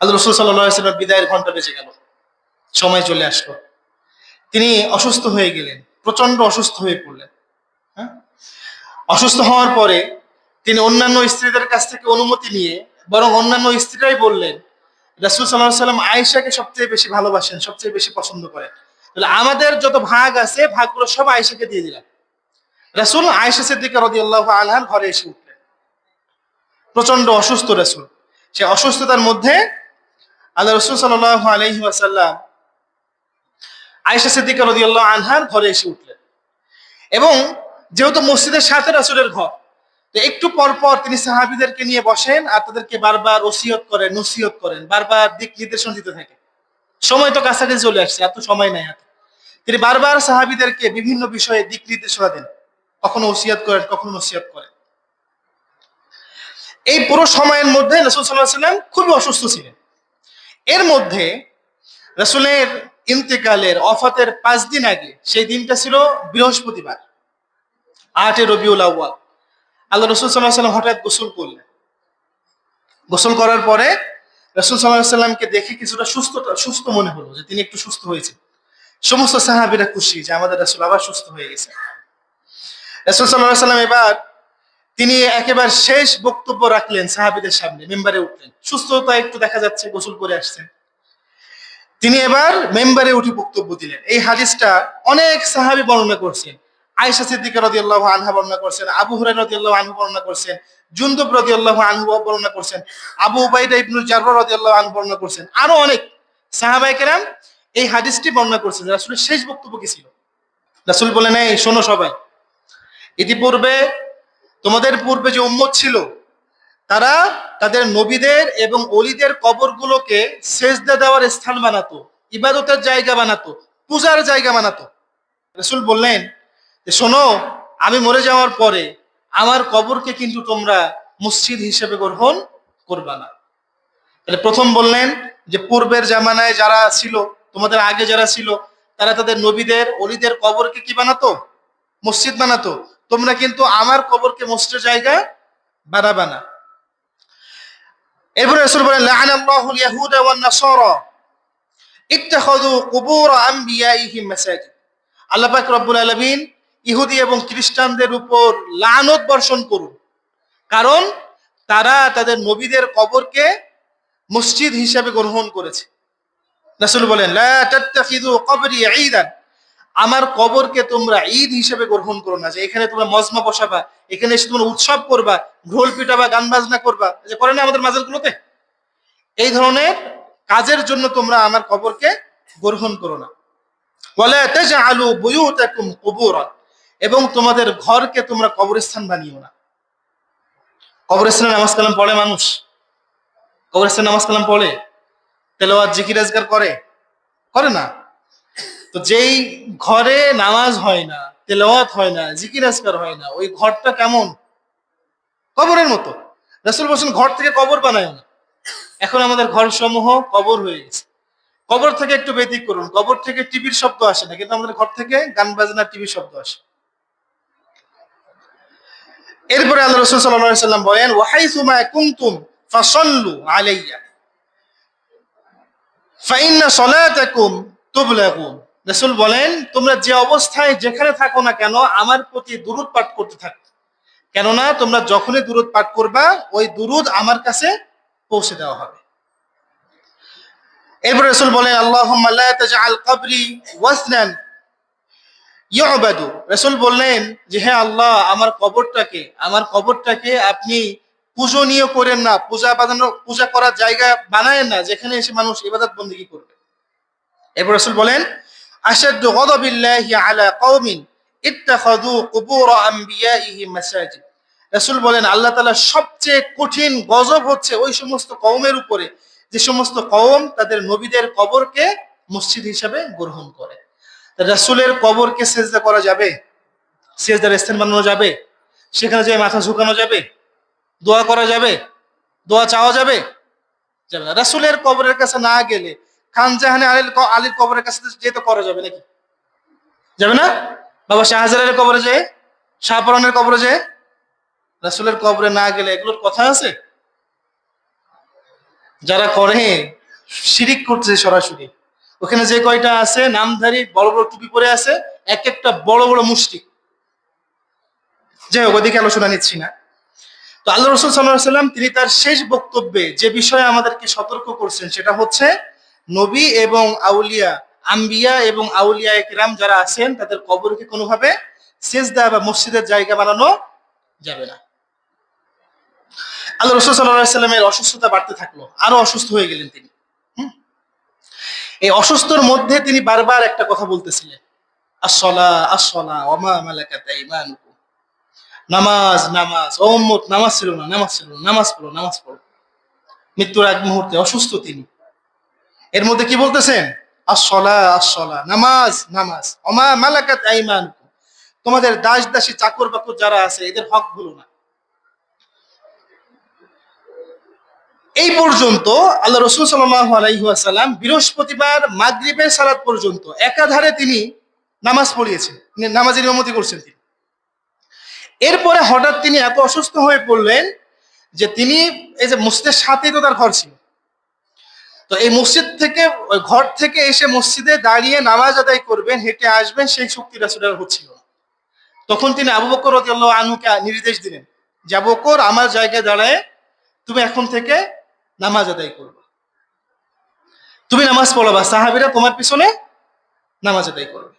আল্লাহ রাসূল সাল্লাল্লাহু আলাইহি ওয়াসাল্লাম বিদায়ের ঘন্টা বেজে গেল, সময় চলে আসলো। তিনি অসুস্থ হয়ে গেলেন, প্রচন্ড অসুস্থ হয়ে পড়লেন। হ্যাঁ, অসুস্থ হওয়ার পরে তিনি অন্যান্য স্ত্রীদের কাছ থেকে অনুমতি নিয়ে, বরং অন্যান্য স্ত্রীরাই বললেন রাসূল সাল্লাল্লাহু আলাইহি ওয়াসাল্লাম আয়েশাকে সবচেয়ে বেশি ভালোবাসেন, সবচেয়ে বেশি পছন্দ করেন, তাহলে আমাদের যত ভাগ আছে ভাগগুলো সব আয়েশাকে দিয়ে দিলাম। রাসূল আয়েশা সিদ্দিকা রাদিয়াল্লাহু আনহার ঘরে এসে উঠলেন। প্রচন্ড অসুস্থ রাসূল, সে অসুস্থতার মধ্যে আল্লাহ রাসূল সাল্লাল্লাহু আলাইহি ওয়াসাল্লাম আয়েশা সিদ্দিকা রাদিয়াল্লাহু আনহার ঘরে এসে উঠলেন। এবং যেহেতু মসজিদের সাথে রাসূলের ঘর, তো একটু পর পর তিনি সাহাবীদেরকে নিয়ে বসেন আর তাদেরকে বারবার ওসিয়ত করেন, নসিহত করেন, বারবার দিক নির্দেশনা দিতে থাকেন। সময় তো কাছাকাছি চলে আসছে, এত সময় নাই হাতে। তিনি বারবার সাহাবীদেরকে বিভিন্ন বিষয়ে দিক নির্দেশনা দেন, কখনো ওসিয়ত করেন, কখনো নসিহত করেন। এই পুরো সময়ের মধ্যে রাসূল সাল্লাল্লাহু আলাইহি ওয়াসাল্লাম খুবই অসুস্থ ছিলেন। এর মধ্যে রাসূলের ইন্তেকালের ওয়াফাতের 5 দিন আগে, সেই দিনটা ছিল বৃহস্পতিবার, 8 রবিউল আউয়াল। আল্লাহ রাসূল সাল্লাল্লাহু আলাইহি ওয়াসাল্লাম হঠাৎ গোসল করলেন। গোসল করার পরে রাসূল সাল্লাল্লাহু আলাইহি ওয়াসাল্লামকে দেখে কিছুটা সুস্থ মনে হলো, যে তিনি একটু সুস্থ হয়েছেন। সমস্ত সাহাবীরা খুশি যে আমাদের রাসূল আবার সুস্থ হয়ে গেছে। রাসূল সাল্লাল্লাহু আলাইহি ওয়াসাল্লাম এবার তিনি একেবারে শেষ বক্তব্য রাখলেন সাহাবীদের সামনে, মেম্বারে উঠলেন। সুস্থতা একটু দেখা যাচ্ছে, গোসল করে আসছেন। তিনি এবার মেম্বারে উঠে বক্তব্য দিলেন। এই হাদিসটা অনেক সাহাবী বর্ণনা করছেন। আয়েশা সিদ্দিকা রাদিয়াল্লাহু আনহা বর্ণনা করছেন, আবু হুরায়রা রাদিয়াল্লাহু আনহু বর্ণনা করছেন, জুনদুব রাদিয়াল্লাহু আনহু বর্ণনা করছেন, আবু উবাইদা ইবনুল জাররাহ রাদিয়াল্লাহু আনহু বর্ণনা করছেন, আরো অনেক সাহাবায়ে কেরাম এই হাদিসটি বর্ণনা করছেন। রাসূলের শেষ বক্তব্য কি ছিল? রাসূল বলেন, এই শোনো সবাই, ইতিপূর্বে তোমাদের পূর্বে যে উম্মত ছিল, তারা তাদের নবীদের এবং ওলিদের কবরগুলোকে সেজদা দেওয়ার স্থান বানাতো, ইবাদতের জায়গা বানাতো, পূজার জায়গা বানাতো। রাসূল বললেন যে শোনো, আমি মরে যাওয়ার পরে আমার কবরকে কিন্তু তোমরা মসজিদ হিসেবে গ্রহণ করবা না। তাহলে প্রথম বললেন যে পূর্বের জামানায় যারা ছিল, তোমাদের আগে যারা ছিল, তারা তাদের নবীদের ওলিদের কবরকে কি বানাতো? মসজিদ বানাতো। তোমরা কিন্তু আমার কবরকে মসজিদের জায়গা বানাবা না। এরপরে রাসূল বলেন, লাআনাল্লাহুল ইয়াহুদা ওয়ান নাসারা ইত্তাখাযু কুবুর আমবিয়াইহিম মাসাজিদ। আল্লাহ পাক রব্বুল আলামিন ইহুদি এবং খ্রিস্টানদের উপর লানত বর্ষণ করুন, কারণ তারা তাদের নবীদের কবরকে মসজিদ হিসেবে গ্রহণ করেছে। রাসূল বলেন, লা তাত্তাখিযু কবরি ঈদান, আমার কবরকে তোমরা ঈদ হিসেবে গ্রহণ করো না, যে এখানে তোমরা মজমা বসাবা, এখানে এসে তোমরা উৎসব করবা, ঢোল পিটাবা, গান বাজনা করবা, যে করে না আমাদের মাজারগুলোতে, এই ধরনের কাজের জন্য তোমরা আমার কবরকে গ্রহণ করো না। ওয়ালা তাজআলু বুয়ুতাকুম কুবুরা, এবং তোমাদের ঘরকে তোমরা কবরস্থান বানিও না। কবরস্থানে নামাজ কালাম পড়ে মানুষ? কবরস্থানে নামাজ কালাম পড়ে? তেলাওয়াত জিকির আজকার করে? করে না। তো যেই ঘরে নামাজ হয় না, তেলাওয়াত হয় না, জিকির আজকার হয় না, ওই ঘরটা কেমন? কবরের মতো। রাসূল বলেন ঘর থেকে কবর বানায় না। এখন আমাদের ঘর সমূহ কবর হয়ে গেছে। কবর থেকে একটু ব্যতিক্রম করুন, কবর থেকে টিভির শব্দ আসে না, কিন্তু আমাদের ঘর থেকে গান বাজনা, টিভির শব্দ আসে। এরপরে আল্লাহ রাসূল সাল্লাল্লাহু আলাইহি ওয়াসাল্লাম বলেন, ওয়া হাইসুমা কুনতুম ফাসাল্লু আলাইয়া ফাইন্না সলাতাকুম তুবলাগুন। রাসূল বলেন, তোমরা যে অবস্থায় যেখানে থাকো না কেন আমার প্রতি দুরূদ পাঠ করতে থাকো, কেননা তোমরা যখনই দুরূদ পাঠ করবা ওই দুরূদ আমার কাছে পৌঁছে দেওয়া হবে। এরপর রাসূল বলেন, আল্লাহুম্মা লা তাজআল কবরি ওয়াসনান ইউবাদু। রাসূল বললেন যে হে আল্লাহ, আমার কবরটাকে আপনি পূজনীয় করেন না, পূজা করার জায়গা বানায়েন না, যেখানে এসে মানুষ ইবাদত বন্দেগী করবে। এরপর রাসূল বলেন, আশাদ্দু গাদাবিল্লাহি আলা কওমিন ইত্তাখাযু কুবুর আমবিয়াইহিম মাসাজিদ। রাসূল বলেন, আল্লাহ তাআলা সবচেয়ে কঠিন গজব হচ্ছে ওই সমস্ত কওমের উপরে, যে সমস্ত কওম তাদের নবীদের কবরকে মসজিদ হিসাবে গ্রহণ করে। রাসূলের কবরকে সেজদা করা যাবে? সেজদার স্থান বানানো যাবে? সেখানে যেয়ে মাথা ঝুঁকানো যাবে? দোয়া করা যাবে? দোয়া চাওয়া যাবে? যাবে না। রাসূলের কবরের কাছে না গেলে খান জাহানে আলীর কবরের কাছে যেতে করা যাবে নাকি? যাবে না? বাবা শাহজালালের কবরে যেয়ে, শাহপরানের কবরে যেয়ে, রাসূলের কবরে না গেলে এগুলোর কথা আছে? যারা করে শিরিক করছে সরাসরি। ওখানে যে কয়টা আছে নামধারী বড় বড় টুপি পরে আছে, এক একটা বড় বড় মুশরিক। যাই হোক, ওদিকে আলোচনা নিচ্ছি না। তো আল্লাহ রসুল সাল্লাল্লাহু আলাইহি সাল্লাম তিনি তার শেষ বক্তব্যে যে বিষয়ে আমাদেরকে সতর্ক করছেন সেটা হচ্ছে নবী এবং আউলিয়া, আম্বিয়া এবং আউলিয়া একরাম যারা আছেন তাদের কবরকে কোনোভাবে সেজদা বা মসজিদের জায়গা বানানো যাবে না। আল্লাহ রসুল সাল্লাল্লাহু আলাইহি সাল্লামের অসুস্থতা বাড়তে থাকলো, আরো অসুস্থ হয়ে গেলেন তিনি। এই অসুস্থর মধ্যে তিনি বারবার একটা কথা বলতেছিলেন, আসসালা আসসালা ওয়া মা মালাকাত আইমানুকুম, নামাজ নামাজ, ও উম্মত নামাজ ছিল না, নামাজ ছিল না, নামাজ পড়ো নামাজ পড়ো। মৃত্যুর এক মুহূর্তে অসুস্থ তিনি, এর মধ্যে কি বলতেছেন, আসসালা আসসালা, নামাজ নামাজ, ওয়া মা মালাকাত আইমানুকুম, তোমাদের দাস দাসী চাকর বাকর যারা আছে এদের হক ভুলো না। এই পর্যন্ত আল্লাহ রসুল সাল্লাল্লাহু আলাইহি ওয়াসাল্লাম বৃহস্পতিবার মাগরিবের সালাত পর্যন্ত একাধারে তিনি নামাজ পড়িয়েছেন, নামাজের ইমামতি করছেন তিনি। এরপরে হঠাৎ তিনি এত অসুস্থ হয়ে পড়লেন যে তিনি, এই যে মসজিদের সাথেই তো তার ঘর ছিল, তো এই মসজিদ থেকে, ওই ঘর থেকে এসে মসজিদে দাঁড়িয়ে নামাজ আদায় করবেন, হেঁটে আসবেন, সেই শক্তি রাসূলের হচ্ছিল না। তখন তিনি আবু বকর রাদিয়াল্লাহু আনহুকে নির্দেশ দিলেন যে আবু বকর, আমার জায়গায় দাঁড়ায় তুমি এখন থেকে নামাজ আদায় করবে, তুমি নামাজ পড়াবা, সাহাবীরা তোমার পিছনে নামাজ আদায় করবে।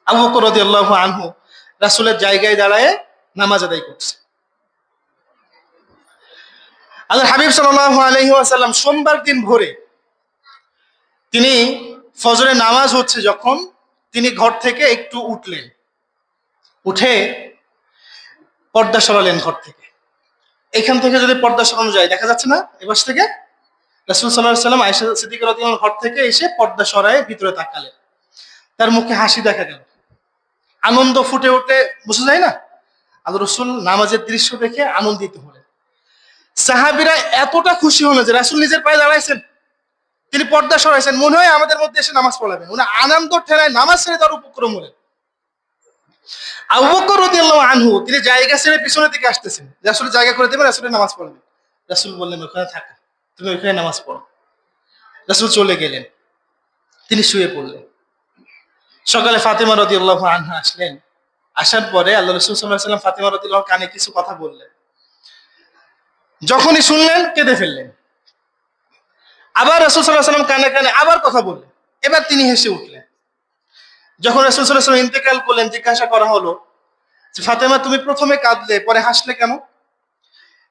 আবু বকর রাদিয়াল্লাহু আনহু রাসূলের জায়গায় দাঁড়ায় নামাজ আদায় করছে। আল্লাহর হাবিব সাল্লাল্লাহু আলাইহি ওয়াসাল্লাম সোমবার দিন ভোরে তিনি, ফজরের নামাজ হচ্ছে যখন, তিনি ঘর থেকে একটু উঠলেন, উঠে পর্দা সরালেন ঘর থেকে। এখান থেকে যদি পর্দা সরানো যায়, দেখা যাচ্ছে না এবার থেকে, রাসূল সাল্লাল্লাহু আলাইহি ওয়াসাল্লাম আয়েশা সিদ্দিকা রাদিয়াল্লাহু আনহার ঘর থেকে এসে পর্দা সরায় ভিতরে তাকালেন। তার মুখে হাসি দেখা গেল, আনন্দ ফুটে উঠে বোঝা যায় না। আল্লাহ রসুল নামাজের দৃশ্য দেখে আনন্দিত হলেন। সাহাবীরা এতটা খুশি হলো যে রাসূল নিজের পায়ে দাঁড়াইছেন, তিনি পর্দা সরাইছেন, মনে হয় আমাদের মধ্যে এসে নামাজ পড়াবেন। উনি আনন্দ ঠেলায় নামাজ ছেড়ে তার উপক্রম হলেন। আবু বকর রাদিয়াল্লাহু আনহু তিনি জায়গা ছেড়ে পিছনের দিকে আসতেছেন, রাসূল জায়গা করে দেবেন, রাসূলের নামাজ পড়াবেন। রাসূল বললেন, ওখানে থাকো, তুমি ওখানে নামাজ পড়ো। রাসূল চলে গেলেন, তিনি শুয়ে পড়লেন। সকালে ফাতেমা রাদিয়াল্লাহু আনহা আসলেন, আসার পরে আল্লাহ রাসূল সাল্লাল্লাহু আলাইহি ওয়াসাল্লাম ফাতেমা রাদিয়াল্লাহু আনহার কানে কিছু কথা বললেন। যখনই শুনলেন কেঁদে ফেললেন। আবার রাসূল সাল্লাল্লাহু আলাইহি ওয়াসাল্লাম কানে কানে আবার কথা বললেন, এবার তিনি হেসে উঠলেন। যখন রাসূল সাল্লাল্লাহু আলাইহি ওয়াসাল্লাম ইন্তেকাল করলেন, জিজ্ঞাসা করা হলো যে ফাতেমা, তুমি প্রথমে কাঁদলে পরে হাসলে কেন?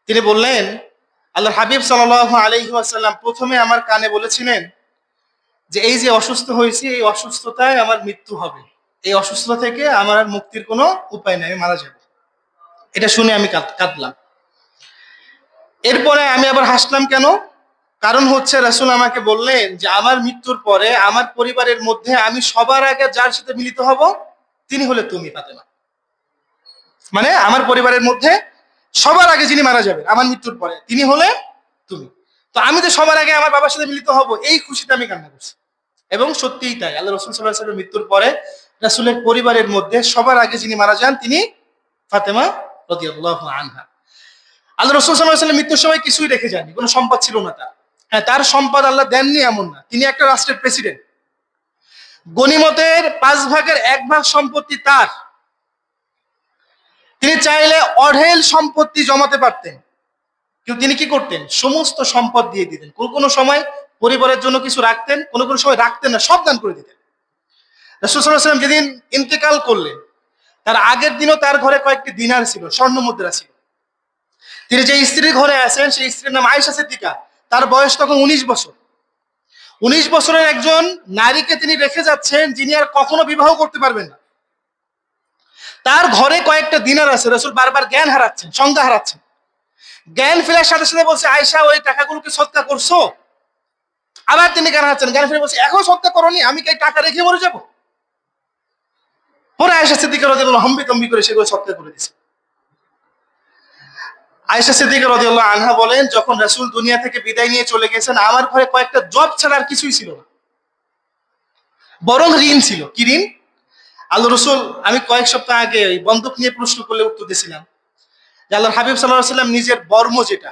তিনি বললেন, আল্লাহর হাবিব সাল্লাল্লাহু আলাইহি ওয়াসাল্লাম প্রথমে আমার কানে বলেছিলেন যে এই যে অসুস্থ হয়েছি, এই অসুস্থতায় আমার মৃত্যু হবে, এই অসুস্থতা থেকে আমার আর মুক্তির কোনো উপায় নেই, আমি মারা যাব। এটা শুনে আমি কাঁদলাম। এরপরে আমি আবার হাসলাম কেন? কারণ হচ্ছে রাসূল আমাকে বললেন যে আমার মৃত্যুর পরে আমার পরিবারের মধ্যে আমি সবার আগে যার সাথে মিলিত হব তিনি হলে তুমি ফাতেমা। মানে আমার পরিবারের মধ্যে সবার আগে যিনি মারা যাবেন আমার মৃত্যুর পরে তিনি হলে তুমি। তো আমি তো সবার আগে আমার বাবার সাথে মিলিত হব, এই খুশিতে আমি কান্না করছি। এবং সত্যিই তাই, আল্লাহ রাসূল সাল্লাল্লাহু আলাইহি ওয়াসাল্লামের মৃত্যুর পরে রাসূলের পরিবারের মধ্যে সবার আগে যিনি মারা যান তিনি ফাতেমা রাদিয়াল্লাহু আনহা। আল্লাহ রাসূল সাল্লাল্লাহু আলাইহি ওয়াসাল্লাম মৃত্যুর সময় কিছুই রেখে যাননি, কোনো সম্পদ ছিল না তার। হ্যাঁ, তার সম্পদ আল্লাহ দেননি এমন না, তিনি একটা রাষ্ট্রের প্রেসিডেন্ট, গনিমতের 1/5 সম্পত্তি তার। তিনি চাইলে অঢেল সম্পত্তি জমাতে পারতেন, কিন্তু তিনি কি করতেন, সমস্ত সম্পদ দিয়ে দিতেন। কোন কোন সময় পরিবারের জন্য কিছু রাখতেন, কোন কোন সময় রাখতেন না, সব দান করে দিতেন। রাসূল সাল্লাল্লাহু আলাইহি ওয়াসাল্লাম যেদিন ইন্তেকাল করলেন তার আগের দিনও তার ঘরে কয়েকটি দিনার ছিল, স্বর্ণ মুদ্রা ছিল। তিনি যে স্ত্রীর ঘরে আছেন সেই স্ত্রীর নাম আয়েশা সিদ্দিকা, তার বয়স তখন 19 বছর। 19 বছরের একজন নারীকে তিনি রেখে যাচ্ছেন যিনি আর কখনো বিবাহ করতে পারবেন না। তার ঘরে কয়েকটা দিনার আছে, রাসূল বারবার জ্ঞান হারাচ্ছেন, সংজ্ঞা হারাচ্ছেন। জ্ঞান ফেরার সাথে সাথে বলছে, আয়েশা ওই টাকাগুলোকে সদকা করছো? আবার তিনি জ্ঞান হারাচ্ছেন, জ্ঞান ফিরে বলছে, এখন সদকা করোনি, আমি কি টাকা রেখে মরে যাবো? পরে আয়েশা সিদ্দিকা রাদিয়াল্লাহু আনহা হম্বি করে সেগুলো সদকা করে দিয়েছে। আয়েশা সিদ্দিকা রাদিয়াল্লাহু আনহা বলেন, যখন রাসূল দুনিয়া থেকে বিদায় নিয়ে চলে গেছেন আমার ঘরে কয়েকটা জব ছাড়া আর কিছুই ছিল না, বরং ঋণ ছিল। কি ঋণ? আল্লাহ রসুল, আমি কয়েক সপ্তাহ আগে ওই বন্দুক নিয়ে প্রশ্ন করলে উত্তর দিয়েছিলাম যে আল্লাহর হাবিব সাল্লাল্লাহু আলাইহি ওয়াসাল্লাম নিজের বর্ম যেটা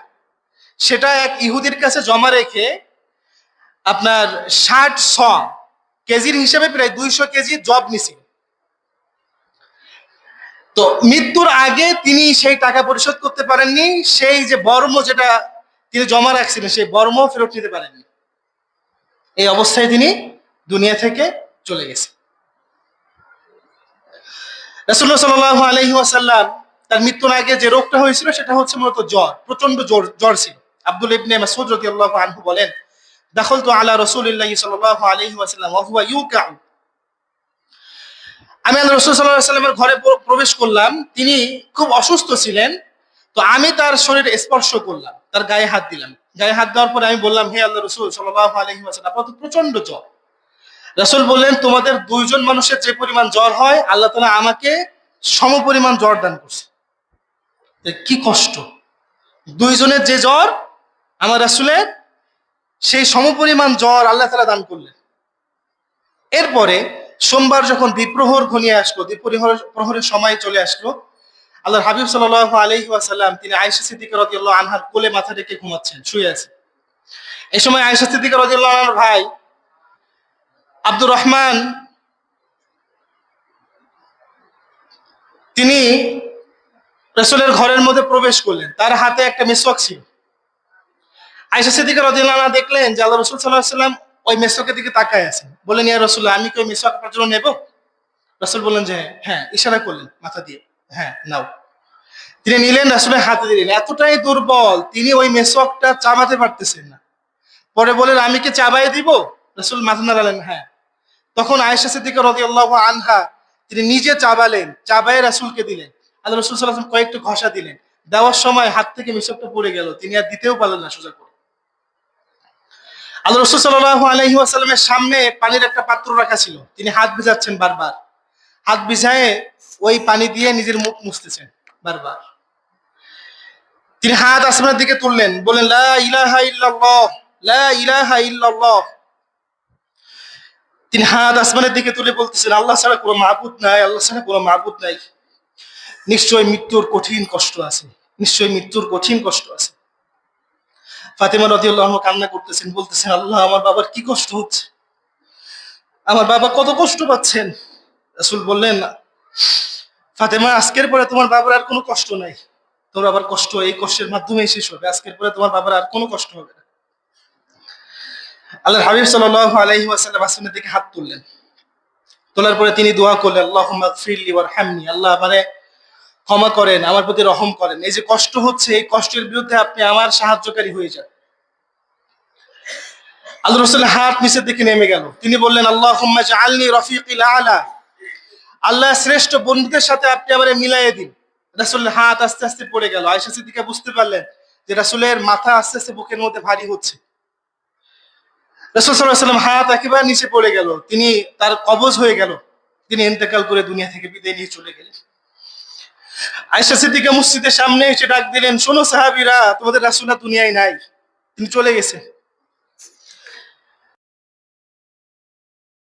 সেটা এক ইহুদির কাছে জমা রেখে আপনার 60 শ কেজির হিসেবে প্রায় 200 কেজি জব নিছিল। তো মৃত্যুর আগে তিনি সেই টাকা পরিশোধ করতে পারেননি, সেই যে বর্ম যেটা তিনি জমা রাখছিলেন সেই বর্ম ফেরত নিতে পারেননি। এই অবস্থায় তিনি দুনিয়া থেকে চলে গেছে। রাসূলুল্লাহ সাল্লাল্লাহু আলাইহি ওয়াসাল্লাম তার মৃত্যুর আগে যে রোগটা হয়েছিল সেটা হচ্ছে মূলত জ্বর, প্রচন্ড জ্বর ছিল। আব্দুল ইবনে মাসউদ রাদিয়াল্লাহু আনহু বলেন, দাখালতু আলা রাসূলিল্লাহি সাল্লাল্লাহু আলাইহি ওয়াসাল্লাম ওয়া হুয়া ইউকা। আমি আল্লাহ রাসূল সাল্লাল্লাহু আলাইহি ওয়াসাল্লামের ঘরে প্রবেশ করলাম, তিনি খুব অসুস্থ ছিলেন। তো আমি তার শরীরে স্পর্শ করলাম, তার গায়ে হাত দিলাম। গায়ে হাত দেওয়ার পরে আমি বললাম, হে আল্লাহ রাসূল সাল্লাল্লাহু আলাইহি ওয়াসাল্লাম, আপনার তো প্রচন্ড জ্বর। রাসূল বললেন, তোমাদের দুইজন মানুষের যে পরিমাণ জ্বর হয় আল্লাহ তাআলা আমাকে সমপরিমাণ জ্বর দান করছে। কি কষ্ট! দুইজনের যে জ্বর আমার রাসূলের, সেই সমপরিমাণ জ্বর আল্লাহ তাআলা দান করলেন। এরপরে সোমবার যখন দ্বিপ্রহর ঘনিয়ে আসলো, দ্বিপ্রহরের সময় চলে আসলো, আল্লাহর হাবিব সাল্লাল্লাহু আলাইহি ওয়াসাল্লাম তিনি আয়েশা সিদ্দিকা রাদিয়াল্লাহু আনহার কোলে মাথা রেখে ঘুমাচ্ছেন, শুয়ে আছেন। এই সময় আয়েশা সিদ্দিকা রাদিয়াল্লাহু আনহার ভাই আব্দুর রহমান তিনি রাসূলের ঘরের মধ্যে প্রবেশ করলেন, তার হাতে একটা মেসওয়াক ছিল। আয়েশা সিদ্দিকা রাদিয়াল্লাহু আনহা দেখলেন যে আল্লাহ রাসূল সাল্লাল্লাহু আলাইহি ওয়াসাল্লাম ওই মেসওয়াকের দিকে তাকায় আছেন। বললেন, ইয়া রাসূলুল্লাহ, আমি কি ওই মেসওয়াক আপনার জন্য নেব? রাসূল বললেন যে হ্যাঁ, ইশারা করলেন মাথা দিয়ে, হ্যাঁ নাও। তিনি নিলেন, রাসূলের হাতে দিলেন। এতটাই দুর্বল, তিনি ওই মেসওয়াকটা চাবাতে পারতেছেন না। পরে বলেন, আমি কি চাবাই দিব? রাসূল মাথা নাড়ালেন, হ্যাঁ। তখন আয়েশা সিদ্দিকা রাদিয়াল্লাহু আনহা তিনি নিজে চাবালেন, চাবায়ে রাসূলকে দিলেন। আল্লাহ রাসূল সাল্লাল্লাহু আলাইহি ওয়াসাল্লাম কয়েকটু ঘষা দিলেন। দেওয়ার সময় হাত থেকে মেসওয়াকটা পড়ে গেল, তিনি আর দিতেও পারলেন না সোজা করে। আল্লাহ রাসূল সাল্লাল্লাহু আলাইহি ওয়াসাল্লামের সামনে পানির একটা পাত্র রাখা ছিল, তিনি হাত ভিজাচ্ছেন বারবার। হাত ভিজায়ে ওই পানি দিয়ে নিজের মুখ মুছতেছেন বারবার। তিনি হাত আসমানের দিকে তুললেন, বলেন, লা ইলাহা ইল্লাল্লাহ, লা ইলাহা ইল্লাল্লাহ। তিনি হাত আসমানের দিকে তুলে বলতেছেন, আল্লাহ ছাড়া কোনো মাবুদ নাই, আল্লাহ ছাড়া কোনো মাবুদ নাই। নিশ্চয় মৃত্যুর কঠিন কষ্ট আছে, নিশ্চয় মৃত্যুর কঠিন কষ্ট আছে। ফাতেমা রাদিয়াল্লাহু আনহা কান্না করতেছেন, বলতেছেন, আল্লাহ, আমার বাবার কি কষ্ট হচ্ছে, আমার বাবা কত কষ্ট পাচ্ছেন। রাসূল বললেন, ফাতেমা, আজকের পরে তোমার বাবার আর কোনো কষ্ট নাই। তোমার বাবার কষ্ট এই কষ্টের মাধ্যমেই শেষ হবে, আজকের পরে তোমার বাবার আর কোনো কষ্ট হবে না। আল্লাহর হাবিব সাল্লাল্লাহু আলাইহি ওয়াসাল্লাম আসমানের দিকে হাত তুললেন। তোলার পরে তিনি দোয়া করলেন, আল্লাহুম্মা গফিরলি ওয়ারহামনি, আল্লাহ আমারে ক্ষমা করেন, আমার প্রতি রহম করেন। এই যে কষ্ট হচ্ছে, এই কষ্টের বিরুদ্ধে আপনি আমার সাহায্যকারী হয়ে যান। আল্লাহ রাসূলের হাত নিচের দিকে নেমে গেল। তিনি বললেন, আল্লাহুম্মা জাআলনি রাফিকিল আলা, আল্লাহ শ্রেষ্ঠ বন্ধুদের সাথে আপনি আমারে মিলাইয়ে দিন। রাসূলের হাত আস্তে আস্তে পড়ে গেল। আয়েশা সিদ্দিকা বুঝতে পারলেন যে রাসূলের মাথা আস্তে আস্তে বুকের মধ্যে ভারী হচ্ছে। রাসূল সাল্লাল্লাহু আলাইহি ওয়াসাল্লাম হাত একেবারে নিচে পড়ে গেল, তিনি তার কবজ হয়ে গেল, তিনি ইন্তেকাল করে দুনিয়া থেকে বিদায় নিয়ে চলে গেলেন। আয়েশা সিদ্দিকা মসজিদের সামনে এসে ডাক দিলেন, শোনো সাহাবীরা, তোমাদের রাসূল দুনিয়ায় নাই, তিনি চলে গেছেন।